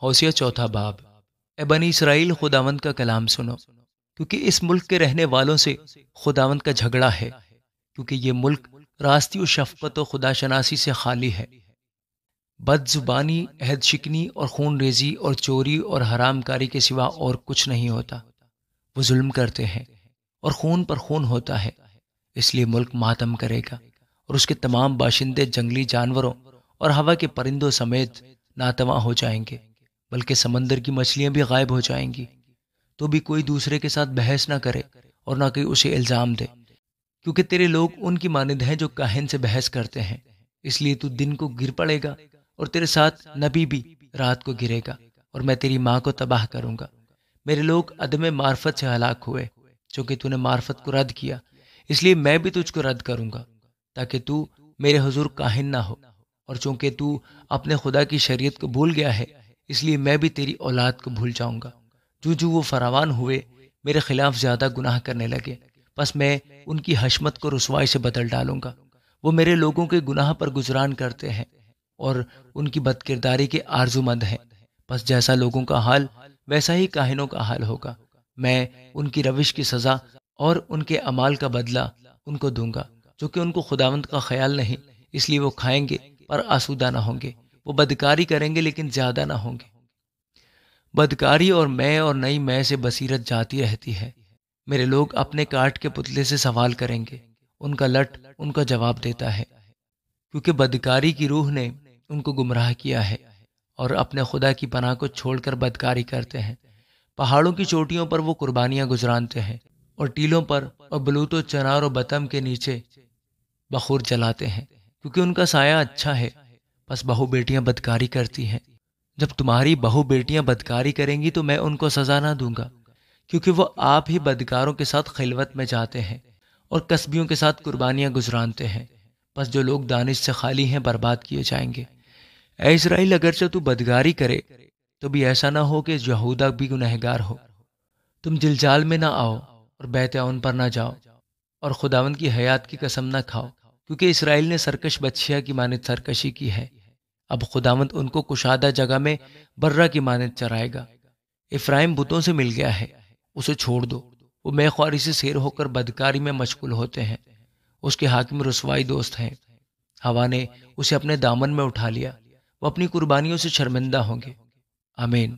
ہوسیہ چوتھا باب۔ اے بنی اسرائیل، خداوند کا کلام سنو، کیونکہ اس ملک کے رہنے والوں سے خداوند کا جھگڑا ہے، کیونکہ یہ ملک راستی و شفقت و خدا شناسی سے خالی ہے۔ بد زبانی، عہد شکنی اور خون ریزی اور چوری اور حرام کاری کے سوا اور کچھ نہیں ہوتا۔ وہ ظلم کرتے ہیں اور خون پر خون ہوتا ہے، اس لیے ملک ماتم کرے گا اور اس کے تمام باشندے جنگلی جانوروں اور ہوا کے پرندوں سمیت ناتواں ہو جائیں گے، بلکہ سمندر کی مچھلیاں بھی غائب ہو جائیں گی۔ تو بھی کوئی دوسرے کے ساتھ بحث نہ کرے اور نہ کوئی اسے الزام دے، کیونکہ تیرے لوگ ان کی مانند ہیں جو کاہن سے بحث کرتے ہیں۔ اس لیے تو دن کو گر پڑے گا اور تیرے ساتھ نبی بھی رات کو گرے گا، اور میں تیری ماں کو تباہ کروں گا۔ میرے لوگ عدم معرفت سے ہلاک ہوئے، چونکہ تو نے معرفت کو رد کیا، اس لیے میں بھی تجھ کو رد کروں گا، تاکہ تو میرے حضور کاہن نہ ہو۔ اور چونکہ تو اپنے خدا کی شریعت کو بھول گیا ہے، اس لیے میں بھی تیری اولاد کو بھول جاؤں گا۔ جو وہ فراوان ہوئے میرے خلاف زیادہ گناہ کرنے لگے، پس میں ان کی حشمت کو رسوائی سے بدل ڈالوں گا۔ وہ میرے لوگوں کے گناہ پر گزران کرتے ہیں اور ان کی بد کرداری کے آرزو مند ہیں، پس جیسا لوگوں کا حال ویسا ہی کاہنوں کا حال ہوگا۔ میں ان کی روش کی سزا اور ان کے اعمال کا بدلہ ان کو دوں گا، چونکہ ان کو خداوند کا خیال نہیں، اس لیے وہ کھائیں گے پر آسودہ نہ ہوں گے، وہ بدکاری کریں گے لیکن زیادہ نہ ہوں گے۔ بدکاری اور میں اور نئی میں سے بصیرت جاتی رہتی ہے۔ میرے لوگ اپنے کاٹ کے پتلے سے سوال کریں گے، ان کا لٹ ان کا جواب دیتا ہے، کیونکہ بدکاری کی روح نے ان کو گمراہ کیا ہے اور اپنے خدا کی پناہ کو چھوڑ کر بدکاری کرتے ہیں۔ پہاڑوں کی چوٹیوں پر وہ قربانیاں گزرانتے ہیں اور ٹیلوں پر اور بلوت و چنار و بتم کے نیچے بخور جلاتے ہیں، کیونکہ ان کا سایہ اچھا ہے۔ پس بہو بیٹیاں بدکاری کرتی ہیں۔ جب تمہاری بہو بیٹیاں بدکاری کریں گی تو میں ان کو سزا نہ دوں گا، کیونکہ وہ آپ ہی بدکاروں کے ساتھ خلوت میں جاتے ہیں اور کسبیوں کے ساتھ قربانیاں گزرانتے ہیں۔ پس جو لوگ دانش سے خالی ہیں برباد کیے جائیں گے۔ اے اسرائیل، اگرچہ تو بدکاری کرے تو بھی ایسا نہ ہو کہ یہودا بھی گنہگار ہو۔ تم جلجال میں نہ آؤ اور بیت عون پر نہ جاؤ اور خداوند کی حیات کی قسم نہ کھاؤ، کیونکہ اسرائیل نے سرکش بچھیا کی مانند سرکشی کی ہے۔ اب خداوند ان کو کشادہ جگہ میں برہ کی مانند چرائے گا۔ افرایم بتوں سے مل گیا ہے، اسے چھوڑ دو، وہ مے خواری سے سیر ہو کر بدکاری میں مشغول ہوتے ہیں۔ اس کے حاکم رسوائی دوست ہیں، ہوا نے اسے اپنے دامن میں اٹھا لیا، وہ اپنی قربانیوں سے شرمندہ ہوں گے۔ آمین۔